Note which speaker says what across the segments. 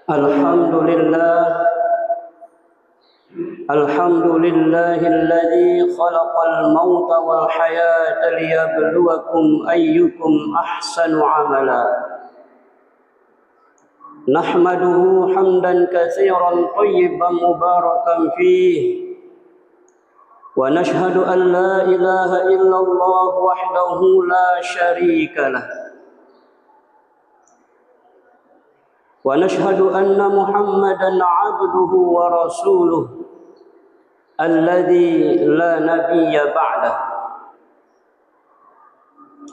Speaker 1: الحمد لله الحمد لله الذي خلق الموت والحياة ليبلوكم أيكم أحسن عملا نحمده حمدا كثيرا طيبا مباركا فيه ونشهد أن لا إله إلا الله وحده لا شريك له ونشهد أن محمدا عبده ورسوله الذي لا نبي بعده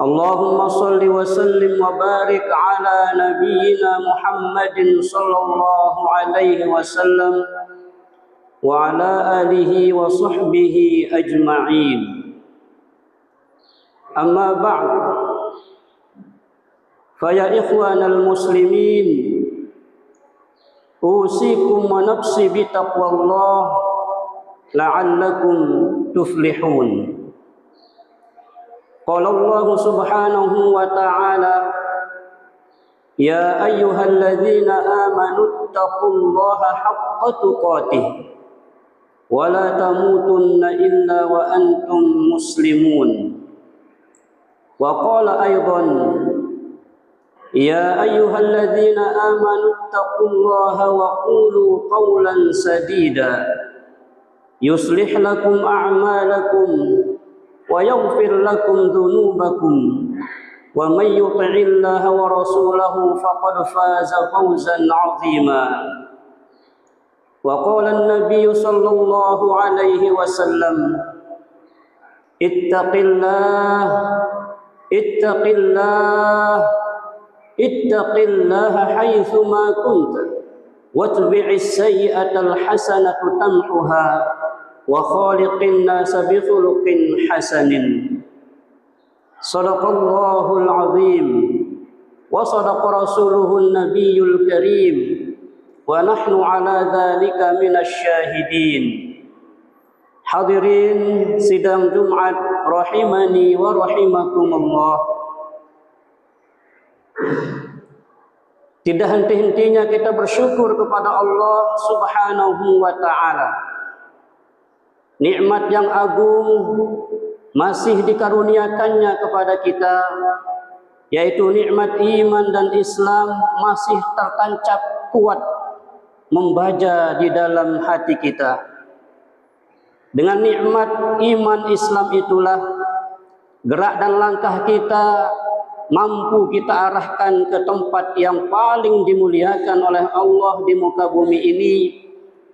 Speaker 1: اللهم صل وسلم وبارك على نبينا محمد صلى الله عليه وسلم وعلى آله وصحبه أجمعين أما بعد فيا إخوان المسلمين أوصيكم ونفسي بتقوى الله لعلكم تفلحون قال الله سبحانه وتعالى يا أيها الذين آمنوا اتقوا الله حق تقاته ولا تموتن إلا وأنتم مسلمون وقال أيضا يا أيها الذين آمنوا اتقوا الله وقولوا قولا سديدا يصلح لكم أعمالكم ويغفر لكم ذنوبكم ومن يطع الله ورسوله فقد فاز فوزا عظيما وقال النبي صلى الله عليه وسلم اتق الله اتق الله اتق الله حيثما كنت واتبع السيئة الحسنة تمحها وخالق الناس بخلق حسن صدق الله العظيم وصدق رسوله النبي الكريم ونحن على ذلك من الشاهدين. Hadirin sidang Jumat rahimani wa rahimakumullah. Tidak henti-hentinya kita bersyukur kepada Allah Subhanahu wa ta'ala. Nikmat yang agung masih dikaruniakannya kepada kita, yaitu nikmat iman dan Islam masih tertancap kuat membaja di dalam hati kita. Dengan nikmat iman Islam itulah gerak dan langkah kita mampu kita arahkan ke tempat yang paling dimuliakan oleh Allah di muka bumi ini,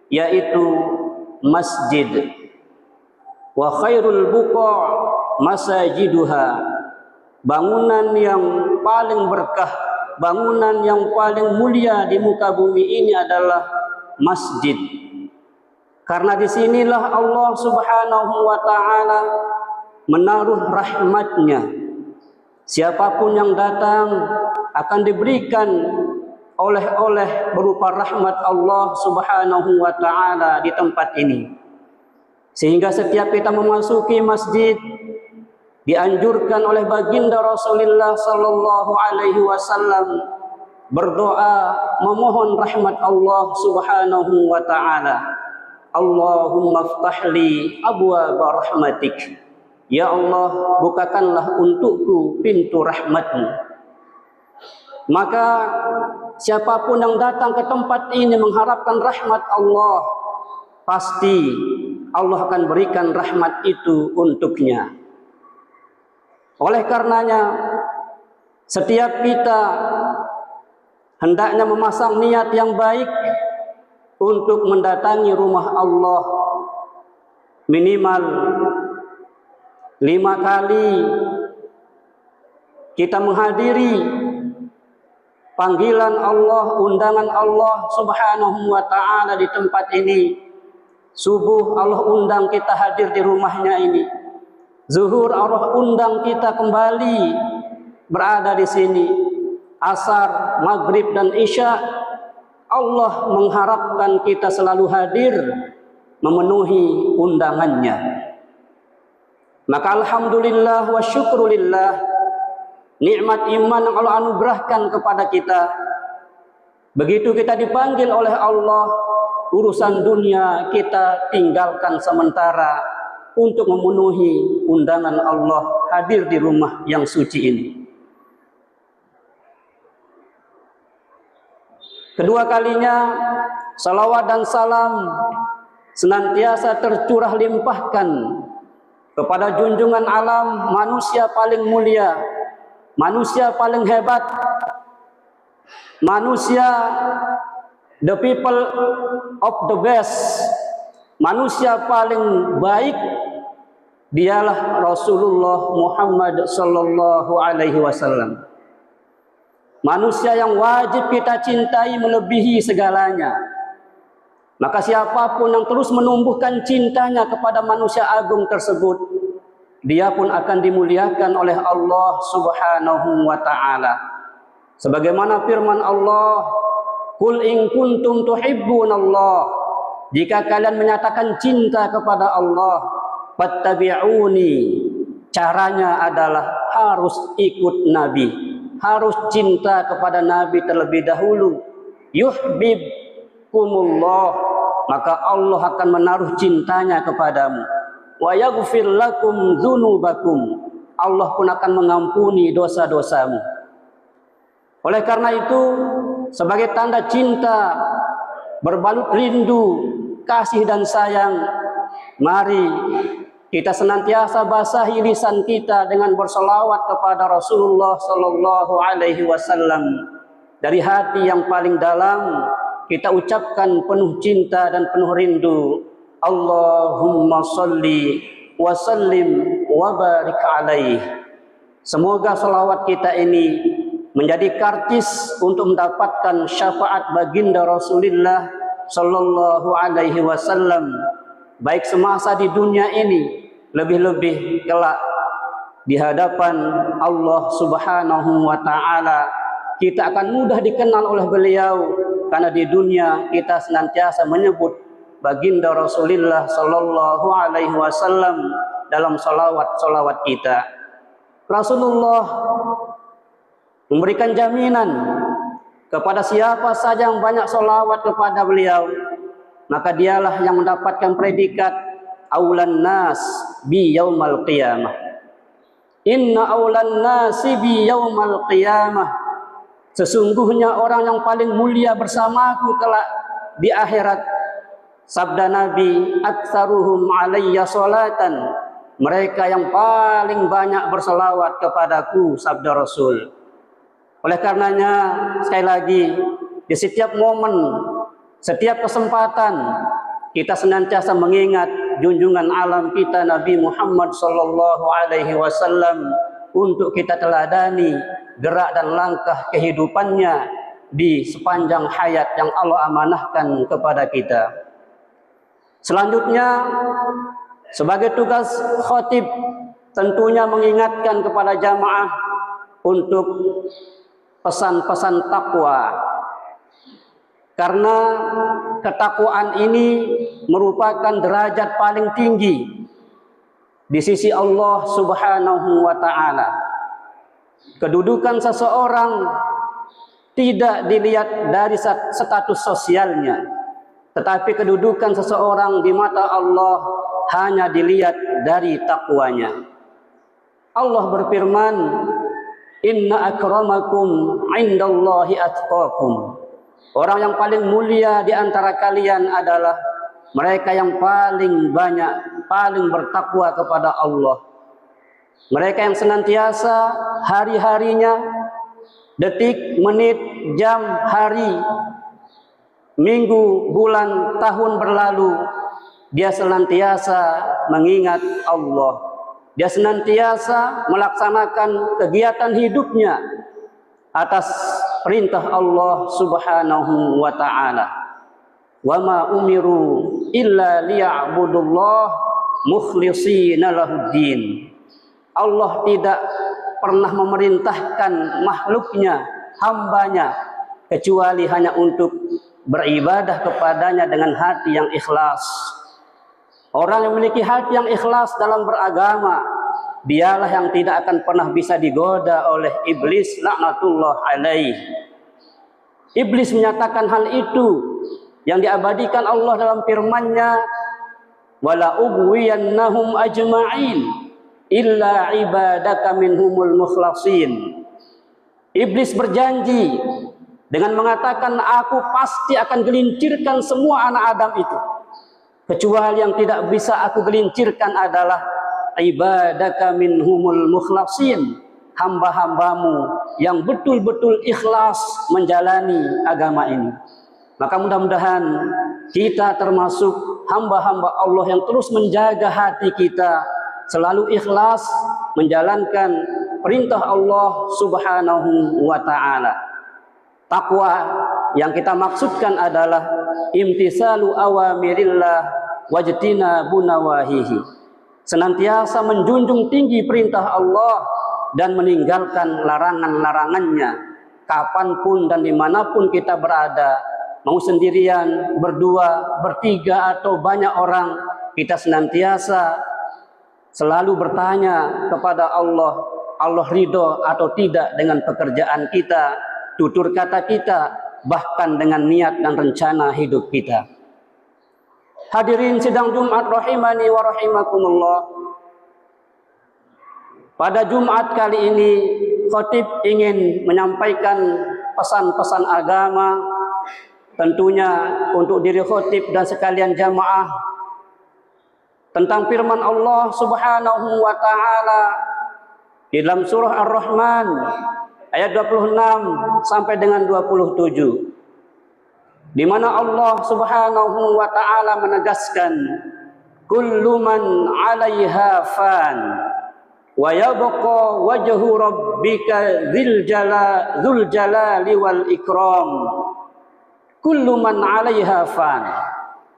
Speaker 1: yaitu masjid. Wa khairul buqa' masajiduha. Bangunan yang paling berkah, bangunan yang paling mulia di muka bumi ini adalah masjid. Karena disinilah Allah Subhanahu wa ta'ala menaruh rahmatnya. Siapapun yang datang akan diberikan oleh-oleh berupa rahmat Allah Subhanahu wa ta'ala di tempat ini. Sehingga setiap kita memasuki masjid dianjurkan oleh baginda Rasulullah sallallahu alaihi wasallam berdoa memohon rahmat Allah Subhanahu wa ta'ala. Allahumma ftahli abwaaba rahmatik. Ya Allah, bukakanlah untukku pintu rahmat-Mu. Maka siapapun yang datang ke tempat ini mengharapkan rahmat Allah, pasti Allah akan berikan rahmat itu untuknya. Oleh karenanya, setiap kita hendaknya memasang niat yang baik untuk mendatangi rumah Allah minimal 5 kali kita menghadiri panggilan Allah, undangan Allah Subhanahu wa ta'ala di tempat ini. Subuh Allah undang kita hadir di rumahnya ini. Zuhur Allah undang kita kembali berada di sini. Asar, maghrib dan isya Allah mengharapkan kita selalu hadir memenuhi undangannya. Maka alhamdulillah wa syukrulillah, nikmat iman yang Allah anugerahkan kepada kita Begitu kita dipanggil oleh Allah, urusan dunia kita tinggalkan sementara untuk memenuhi undangan Allah hadir di rumah yang suci ini. Kedua kalinya, salawat dan salam senantiasa tercurah limpahkan kepada junjungan alam, manusia paling mulia, manusia paling hebat, manusia the people of the best, manusia paling baik, dialah Rasulullah Muhammad sallallahu alaihi wasallam. Manusia yang wajib kita cintai melebihi segalanya. Maka siapapun yang terus menumbuhkan cintanya kepada manusia agung tersebut, dia pun akan dimuliakan oleh Allah Subhanahu wa ta'ala. Sebagaimana firman Allah, "Qul in kuntum tuhibbunallah." Jika kalian menyatakan cinta kepada Allah, fattabi'uni. Caranya adalah harus ikut Nabi, harus cinta kepada Nabi terlebih dahulu. Yuhibbukumullah, maka Allah akan menaruh cintanya kepadamu. Wa yaghfir lakum dzunubakum, Allah pun akan mengampuni dosa-dosamu. Oleh karena itu, sebagai tanda cinta berbalut rindu, kasih dan sayang, mari kita senantiasa basahi lisan kita dengan berselawat kepada Rasulullah sallallahu alaihi wasallam. Dari hati yang paling dalam kita ucapkan penuh cinta dan penuh rindu, Allahumma salli wa sallim wa barik alaih. Semoga selawat kita ini menjadi karcis untuk mendapatkan syafaat baginda Rasulullah sallallahu alaihi wasallam, baik semasa di dunia ini, lebih-lebih kelak di hadapan Allah Subhanahu wa ta'ala. Kita akan mudah dikenal oleh beliau, karena di dunia kita senantiasa menyebut baginda Rasulullah sallallahu alaihi wasallam dalam salawat-salawat kita. Rasulullah memberikan jaminan kepada siapa saja yang banyak salawat kepada beliau, maka dialah yang mendapatkan predikat aulan nas bi yaumal qiyamah. Inna aulan nasi bi yaumal qiyamah. Sesungguhnya orang yang paling mulia bersamaku kelak di akhirat. Sabda Nabi, aktsaruhum alayya salatan. Mereka yang paling banyak berselawat kepadaku, sabda Rasul. Oleh karenanya, sekali lagi, di setiap momen, setiap kesempatan, kita senantiasa mengingat junjungan alam kita Nabi Muhammad sallallahu alaihi wasallam untuk kita teladani gerak dan langkah kehidupannya di sepanjang hayat yang Allah amanahkan kepada kita. Selanjutnya, sebagai tugas khatib tentunya mengingatkan kepada jamaah untuk pesan-pesan takwa. Karena ketakwaan ini merupakan derajat paling tinggi di sisi Allah Subhanahu wa ta'ala. Kedudukan seseorang tidak dilihat dari status sosialnya, tetapi kedudukan seseorang di mata Allah hanya dilihat dari takwanya. Allah berfirman, "Inna akramakum indallahi atqakum." Orang yang paling mulia di antara kalian adalah mereka yang paling banyak, paling bertakwa kepada Allah. Mereka yang senantiasa hari-harinya, detik, menit, jam, hari, minggu, bulan, tahun berlalu, dia senantiasa mengingat Allah. Dia senantiasa melaksanakan kegiatan hidupnya atas perintah Allah Subhanahu wa ta'ala. Wa ma umiru illa liya'budullah mukhlishina lahuddin. Allah tidak pernah memerintahkan makhluknya, hambanya, kecuali hanya untuk beribadah kepadanya dengan hati yang ikhlas. Orang yang memiliki hati yang ikhlas dalam beragama, dialah yang tidak akan pernah bisa digoda oleh iblis laknatullah alaih. Iblis menyatakan hal itu yang diabadikan Allah dalam firman-Nya, wala ubwiyannahum ajma'in illa ibadaka minhumul mukhlasin. Iblis berjanji dengan mengatakan, aku pasti akan gelincirkan semua anak Adam itu, kecuali yang tidak bisa aku gelincirkan adalah ibadaka minhumul mukhlasin, hamba-hambamu yang betul-betul ikhlas menjalani agama ini. Maka mudah-mudahan kita termasuk hamba-hamba Allah yang terus menjaga hati kita selalu ikhlas menjalankan perintah Allah Subhanahu wa ta'ala. Takwa yang kita maksudkan adalah imtisalu awamirillah wajtinabu nawahihi, senantiasa menjunjung tinggi perintah Allah dan meninggalkan larangan-larangannya kapanpun dan dimanapun kita berada, mau sendirian, berdua, bertiga, atau banyak orang. Kita senantiasa selalu bertanya kepada Allah, Allah ridho atau tidak dengan pekerjaan kita, tutur kata kita, bahkan dengan niat dan rencana hidup kita. Hadirin sidang Jumat rahimani wa rahimakumullah. Pada Jumat kali ini, khatib ingin menyampaikan pesan-pesan agama, tentunya untuk diri khatib dan sekalian jamaah, tentang firman Allah Subhanahu wa ta'ala di dalam surah Ar-Rahman ayat 26 sampai dengan 27, di mana Allah Subhanahu wa ta'ala menegaskan, kullu man 'alaiha fan wa yabqa wajhu rabbika dzul jalali wal ikram. Kullu man 'alaiha fan,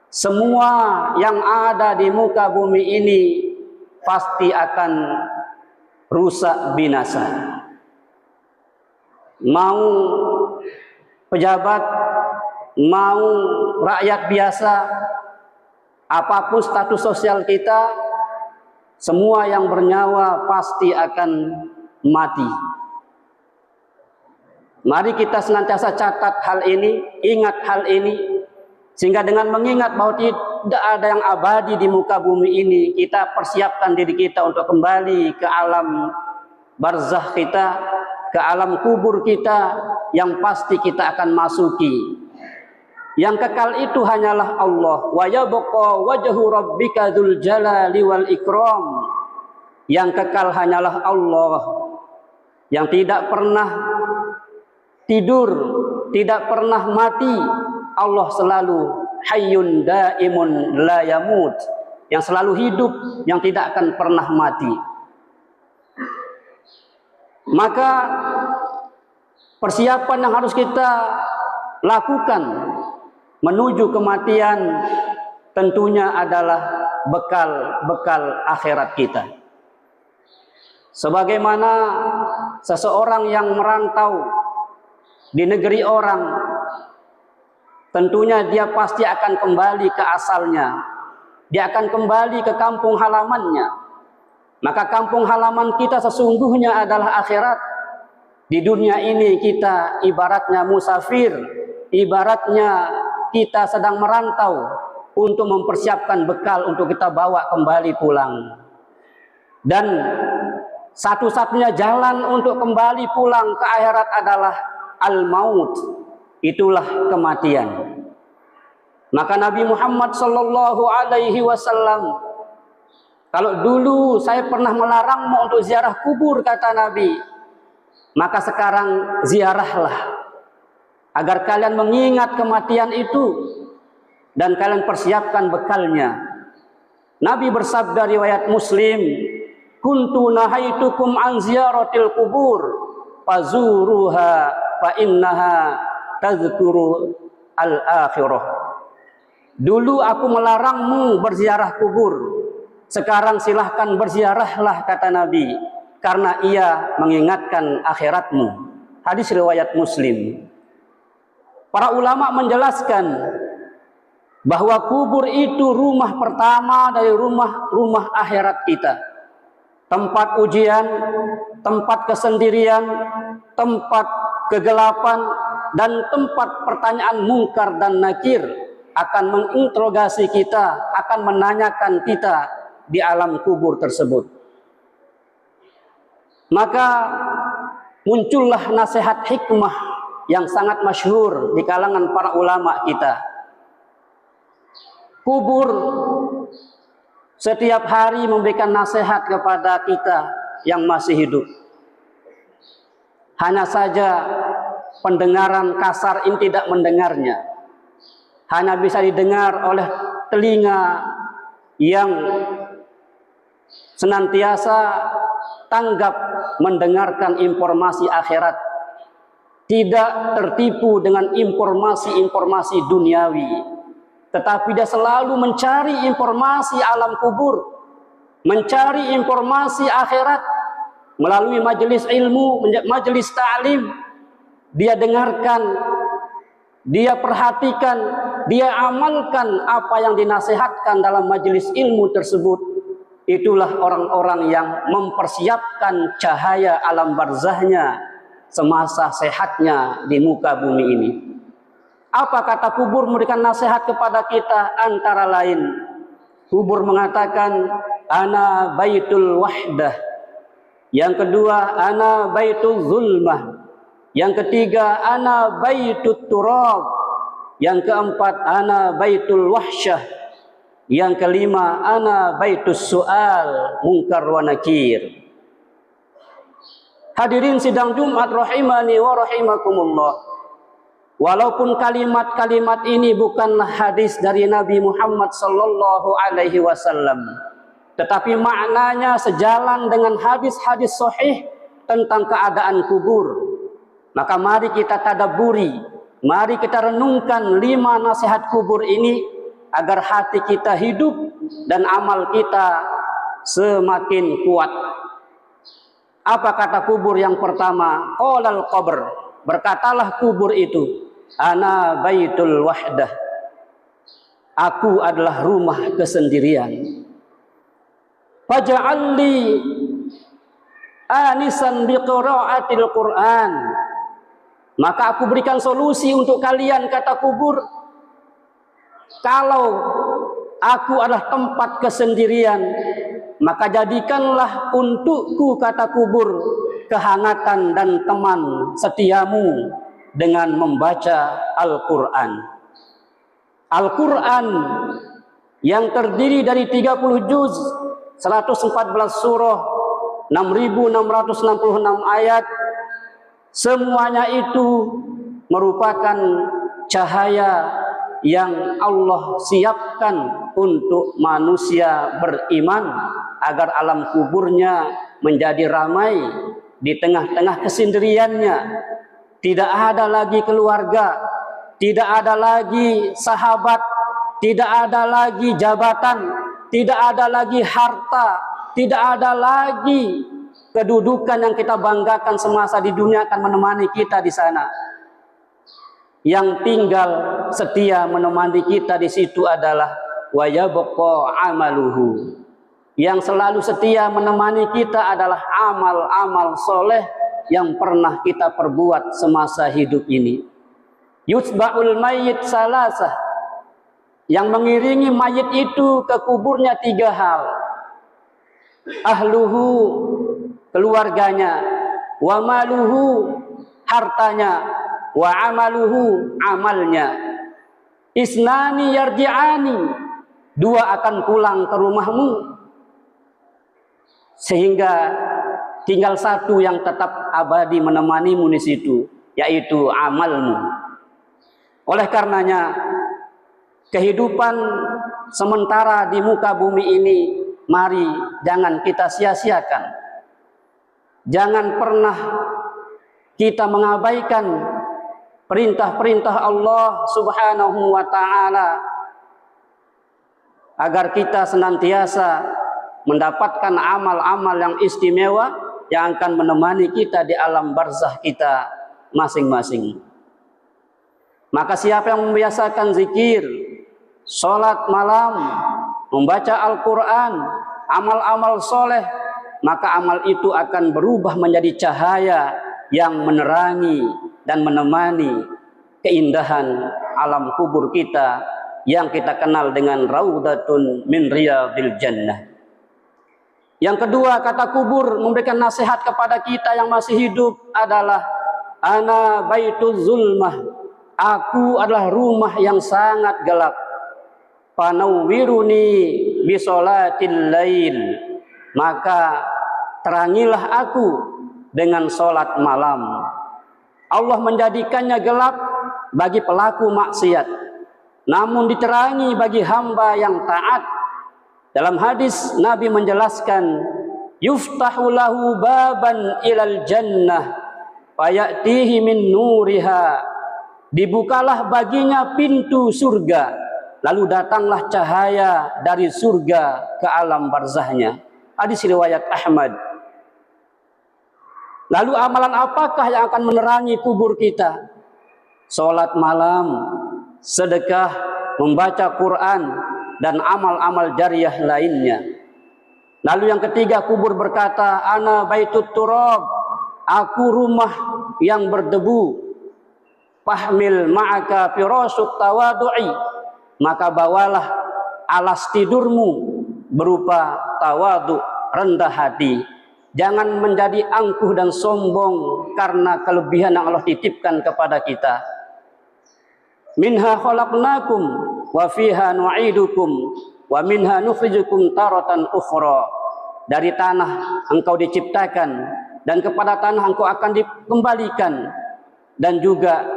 Speaker 1: semua yang ada di muka bumi ini pasti akan rusak binasa. Mau pejabat, mau rakyat biasa, apapun status sosial kita, semua yang bernyawa pasti akan mati. Mari kita senantiasa catat hal ini, ingat hal ini, sehingga dengan mengingat bahwa tidak ada yang abadi di muka bumi ini, kita persiapkan diri kita untuk kembali ke alam barzakh kita, ke alam kubur kita yang pasti kita akan masuki. Yang kekal itu hanyalah Allah. Wa yabqa wajhu rabbika dzul jalali wal ikram. Yang kekal hanyalah Allah, yang tidak pernah tidur, tidak pernah mati. Allah selalu hayyun daimun la yamut, yang selalu hidup, yang tidak akan pernah mati. Maka persiapan yang harus kita lakukan menuju kematian tentunya adalah bekal-bekal akhirat kita. Sebagaimana seseorang yang merantau di negeri orang, tentunya dia pasti akan kembali ke asalnya. Dia akan kembali ke kampung halamannya. Maka kampung halaman kita sesungguhnya adalah akhirat. Di dunia ini kita ibaratnya musafir, ibaratnya kita sedang merantau untuk mempersiapkan bekal untuk kita bawa kembali pulang. Dan satu-satunya jalan untuk kembali pulang ke akhirat adalah al-maut. Itulah kematian. Maka Nabi Muhammad sallallahu alaihi wasallam, kalau dulu saya pernah melarangmu untuk ziarah kubur, kata Nabi, maka sekarang ziarahlah, agar kalian mengingat kematian itu dan kalian persiapkan bekalnya. Nabi bersabda, riwayat Muslim, kuntu nahaitukum an ziyaratil kubur fazuruha fa innaha tazkuru al-akhirah. Dulu aku melarangmu berziarah kubur, sekarang silahkan berziarahlah, kata Nabi, karena ia mengingatkan akhiratmu. Hadis riwayat Muslim. Para ulama menjelaskan bahwa kubur itu rumah pertama dari rumah akhirat kita. Tempat ujian, tempat kesendirian, tempat kegelapan, dan tempat pertanyaan mungkar dan nakir, akan menginterogasi kita, akan menanyakan kita di alam kubur tersebut. Maka muncullah nasihat hikmah yang sangat masyhur di kalangan para ulama kita. Kubur setiap hari memberikan nasihat kepada kita yang masih hidup. Hanya saja pendengaran kasar ini tidak mendengarnya. Hanya bisa didengar oleh telinga yang senantiasa tanggap mendengarkan informasi akhirat, tidak tertipu dengan informasi-informasi duniawi, tetapi dia selalu mencari informasi alam kubur, mencari informasi akhirat melalui majelis ilmu, majelis ta'lim. Dia dengarkan, dia perhatikan, dia amalkan apa yang dinasihatkan dalam majelis ilmu tersebut. Itulah orang-orang yang mempersiapkan cahaya alam barzahnya semasa sehatnya di muka bumi ini. Apa kata kubur memberikan nasihat kepada kita? Antara lain, kubur mengatakan, ana baitul wahdah. Yang kedua, ana baitul zulmah. Yang ketiga, ana baitut turab. Yang keempat, ana baitul wahsyah. Yang kelima, ana baitus su'al munkar wa nakir. Hadirin sidang Jumat rahimani wa rahimakumullah. Walaupun kalimat-kalimat ini bukanlah hadis dari Nabi Muhammad sallallahu alaihi wasallam, tetapi maknanya sejalan dengan hadis-hadis sahih tentang keadaan kubur. Maka mari kita tadabburi, mari kita renungkan 5 nasihat kubur ini agar hati kita hidup dan amal kita semakin kuat. Apa kata kubur yang pertama? Qalal qabr, berkatalah kubur itu, ana baitul wahdah, aku adalah rumah kesendirian. Faj'alli anisan biqiraatil Qur'an, maka aku berikan solusi untuk kalian, kata kubur. Kalau aku adalah tempat kesendirian, maka jadikanlah untukku, kata kubur, kehangatan dan teman setiamu dengan membaca Al-Quran. Al-Quran yang terdiri dari 30 juz, 114 surah, 6.666 ayat, semuanya itu merupakan cahaya yang Allah siapkan untuk manusia beriman agar alam kuburnya menjadi ramai di tengah-tengah kesendiriannya. Tidak ada lagi keluarga, tidak ada lagi sahabat, tidak ada lagi jabatan, tidak ada lagi harta, tidak ada lagi kedudukan yang kita banggakan semasa di dunia akan menemani kita di sana. Yang tinggal setia menemani kita di situ adalah wa yabqa amaluhu. Yang selalu setia menemani kita adalah amal-amal soleh yang pernah kita perbuat semasa hidup ini. Yutba'ul mayyit salasah, yang mengiringi mayit itu ke kuburnya 3 hal. Ahluhu, keluarganya, wa maluhu, hartanya, wa amaluhu, amalnya. Isnani yarji'ani, 2 akan pulang ke rumahmu, sehingga tinggal 1 yang tetap abadi menemanimu di situ, yaitu amalmu. Oleh karenanya, kehidupan sementara di muka bumi ini, mari jangan kita sia-siakan. Jangan pernah kita mengabaikan perintah-perintah Allah Subhanahu wa ta'ala, agar kita senantiasa mendapatkan amal-amal yang istimewa yang akan menemani kita di alam barzah kita masing-masing. Maka siapa yang membiasakan zikir, sholat malam, membaca Al-Quran, amal-amal soleh, maka amal itu akan berubah menjadi cahaya yang menerangi dan menemani keindahan alam kubur kita yang kita kenal dengan raudatun min riyadil jannah. Yang kedua, kata kubur memberikan nasihat kepada kita yang masih hidup adalah ana baituz zulmah, aku adalah rumah yang sangat gelap. Panawwiruni bisolatil lail, maka terangilah aku dengan solat malam. Allah menjadikannya gelap bagi pelaku maksiat, namun diterangi bagi hamba yang taat. Dalam hadis Nabi menjelaskan, yuftahu lahu baban ilal jannah fayatihi min nuriha, dibukalah baginya pintu surga, lalu datanglah cahaya dari surga ke alam barzahnya. Hadis riwayat Ahmad. Lalu amalan apakah yang akan menerangi kubur kita? Salat malam, sedekah, membaca Quran, dan amal-amal jariah lainnya. Lalu yang ketiga, kubur berkata, ana baitut turab, aku rumah yang berdebu. Fahmil ma'aka firasut tawadu'i, maka bawalah alas tidurmu berupa tawadu, rendah hati. Jangan menjadi angkuh dan sombong karena kelebihan yang Allah titipkan kepada kita. Minha khalaqnakum wa fiha nu'idukum wa minha nukhrijukum taratan ukhra. Dari tanah engkau diciptakan dan kepada tanah engkau akan dikembalikan, dan juga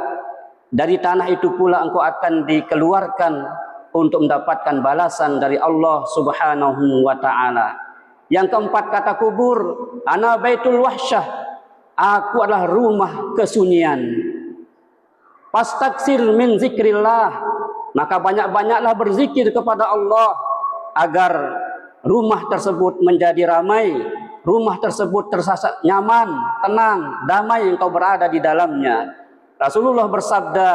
Speaker 1: dari tanah itu pula engkau akan dikeluarkan untuk mendapatkan balasan dari Allah Subhanahu wa ta'ala. Yang keempat, kata kubur, ana baitul wahsyah, aku adalah rumah kesunyian. Fastaksir min zikrillah, maka banyak-banyaklah berzikir kepada Allah agar rumah tersebut menjadi ramai, rumah tersebut terasa nyaman, tenang, damai engkau berada di dalamnya. Rasulullah bersabda,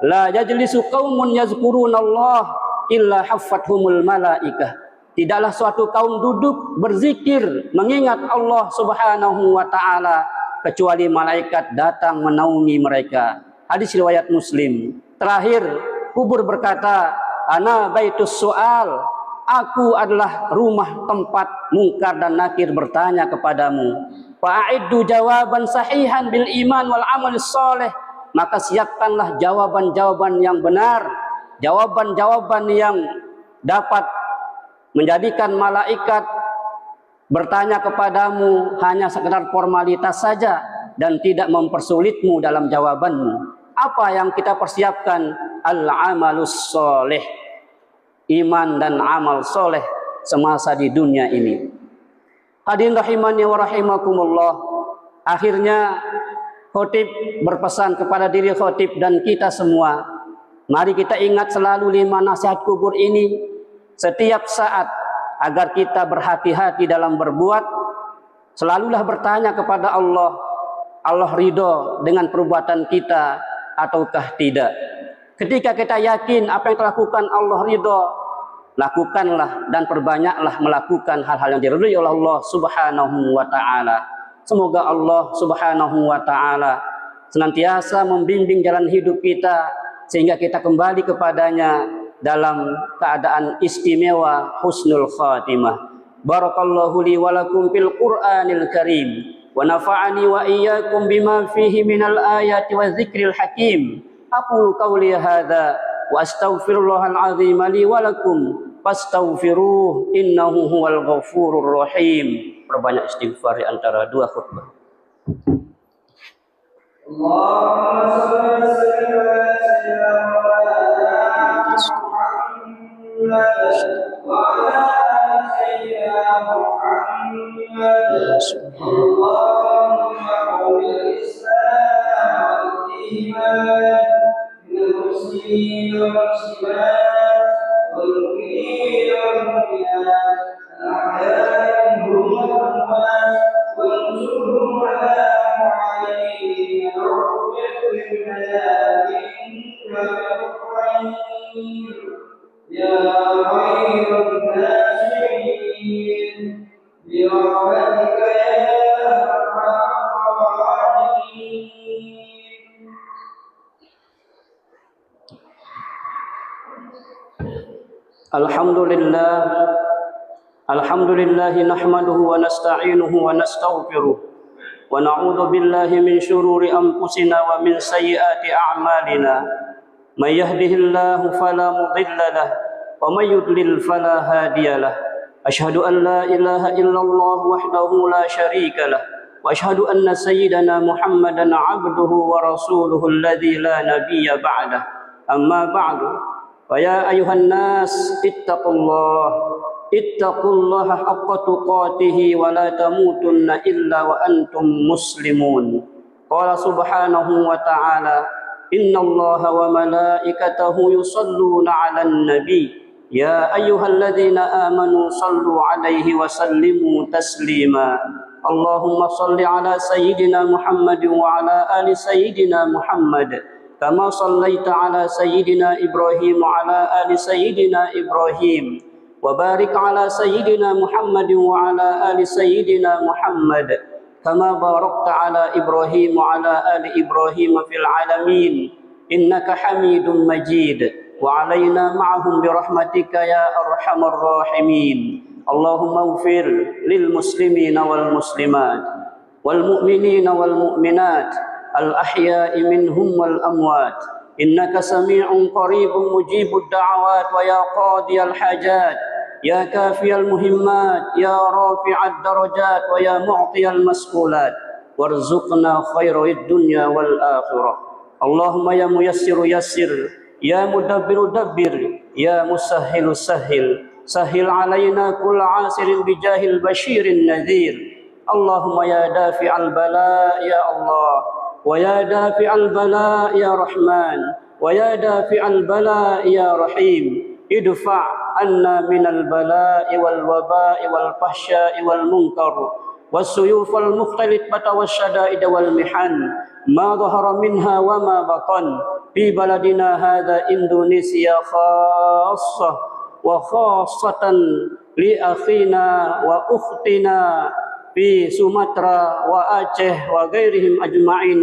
Speaker 1: la yajlisu qaumun yazkurunallah illa haffathumul malaikah. Tidaklah suatu kaum duduk berzikir mengingat Allah Subhanahu wa ta'ala kecuali malaikat datang menaungi mereka. Hadis riwayat Muslim. Terakhir, kubur berkata, ana baitus su'al, aku adalah rumah tempat mungkar dan nakir bertanya kepadamu. Fa'iddu jawaban sahihan bil iman wal amal soleh, maka siapkanlah jawaban-jawaban yang benar, jawaban-jawaban yang dapat menjadikan malaikat bertanya kepadamu hanya sekedar formalitas saja dan tidak mempersulitmu dalam jawabanmu. Apa yang kita persiapkan? Al-amalus soleh, iman dan amal soleh semasa di dunia ini. Hadirin rahimani wa rahimakumullah. Akhirnya khotib berpesan kepada diri khotib dan kita semua, mari kita ingat selalu 5 nasihat kubur ini setiap saat agar kita berhati-hati dalam berbuat. Selalulah bertanya kepada Allah, Allah ridho dengan perbuatan kita ataukah tidak. Ketika kita yakin apa yang telah lakukan Allah ridho, lakukanlah dan perbanyaklah melakukan hal-hal yang diridhoi oleh Allah Subhanahu wa ta'ala. Semoga Allah Subhanahu wa ta'ala senantiasa membimbing jalan hidup kita sehingga kita kembali kepadanya dalam keadaan istimewa husnul khatimah. Barakallahu li wa lakum fil Qur'anil Karim wa nafa'ani wa iyyakum bima fihi minal ayati wa dzikril hakim. Aqulu qawli hadza wa astaghfirullahal azim li wa lakum fastaghfiruh innahu huwal ghafurur rahim. Perbanyak istighfar di antara 2 khutbah. Allahumma shalli ala sayyidina Muhammad wa ala sayyidina Muhammad. Allahumma qawil Islam wal iman bil muslimin wal muslimat wal mu'minin wal mu'minat al-ahya'i minhum wal amwat wansurhum ala mu'ayyin rabbihim hadakin wa bi'ain ya khairun nasirin bi rahmatika ya arhamar rahimin. Alhamdulillah nahmaduhu wa nasta'inuhu wa nastaghfiruh wa na'udzu billahi min shururi anfusina wa min sayyiati a'malina. May yahdihillahu fala mudilla lahu wa may yudlil fala hadiya lahu. Asyhadu an la ilaha illallah wahdahu la syarika lahu wa asyhadu anna sayyidana Muhammadan 'abduhu wa rasuluhu alladzi la nabiyya ba'dah. Amma ba'du. Wa ya ayuhan nas ittaqullaha haqqa tuqatih wa la tamutunna illa wa antum muslimun. Qala subhanahu wa ta'ala, innallaha wa malaikatahu yusalluna 'alan nabi ya ayyuhalladzina amanu sallu 'alaihi wa sallimu taslima. Allahumma salli 'ala sayyidina Muhammad wa 'ala ali sayyidina Muhammad kama sallaita 'ala sayyidina Ibrahim wa 'ala ali sayyidina Ibrahim. وبارك على سيدنا محمد وعلى آل سيدنا محمد كما باركت على إبراهيم وعلى آل إبراهيم في العالمين إنك حميد مجيد وعلينا معهم برحمتك يا أرحم الراحمين. اللهم اغفر للمسلمين والمسلمات والمؤمنين والمؤمنات الأحياء منهم والأموات إنك سميع قريب مجيب الدعوات ويا قاضي الحاجات يا كافي المهمات يا رافع الدرجات ويا معطي المسؤولات وارزقنا خير الدنيا والآخرة. اللهم يا ميسر يسر يا مدبر دبر يا مسهل سهل سهل علينا كل عاسر بجاه البشير النذير. اللهم يا دافع البلاء يا الله ويا دافع البلاء يا رحمن ويا دافع البلاء يا رحيم ادفع عنا من البلاء والوباء والفحشاء والمنكر والسيوف المختلطة والشدائد والمحن ما ظهر منها وما بطن في بلدنا هذا إندونيسيا خاصة وخاصة لأخينا وأختنا fi Sumatera wa Aceh wa ghairihim ajma'in.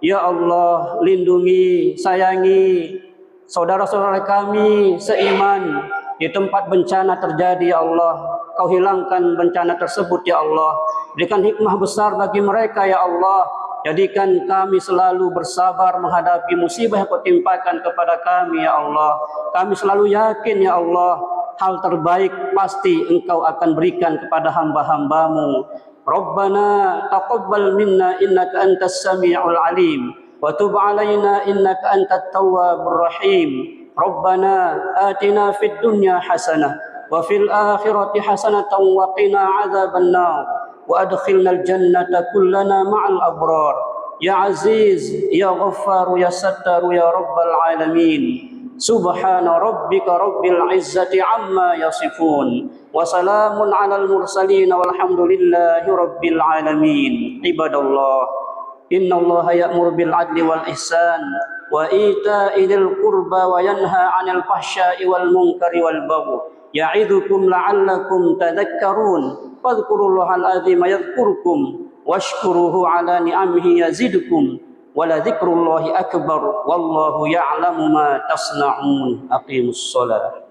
Speaker 1: Ya Allah, lindungi, sayangi saudara-saudara kami seiman di tempat bencana terjadi. Ya Allah, Kau hilangkan bencana tersebut ya Allah. Berikan hikmah besar bagi mereka ya Allah. Jadikan kami selalu bersabar menghadapi musibah yang Kau timpakan kepada kami ya Allah. Kami selalu yakin ya Allah, hal terbaik pasti Engkau akan berikan kepada hamba-hambamu. Rabbana taqabbal minna innaka antas sami'ul alim wa tub alaina innaka antat tawwabur rahim. Rabbana atina fid dunya hasanah wa fil akhirati hasanatan wa qina adzaban nar wa adkhilnal jannata kullana ma'al abrar. Ya Aziz, Ya Ghaffar, Ya Sattar, Ya Rabbal alamin. Subhana rabbika rabbil izzati amma yasifun wa salamun alal mursalin walhamdulillahi rabbil alamin. Ibadallah, innallaha ya'muru bil adli wal ihsan wa ita'i dzil qurba wa yanha 'anil fahsya'i wal munkari wal baghi ya'idzukum la'allakum tadhakkarun. Fadhkurullahal azim yadhkurkum washkuruhu 'ala ni'amihi yazidkum wala dzikrullahi akbar wallahu ya'lamu ma tasna'un. Aqimus shalah.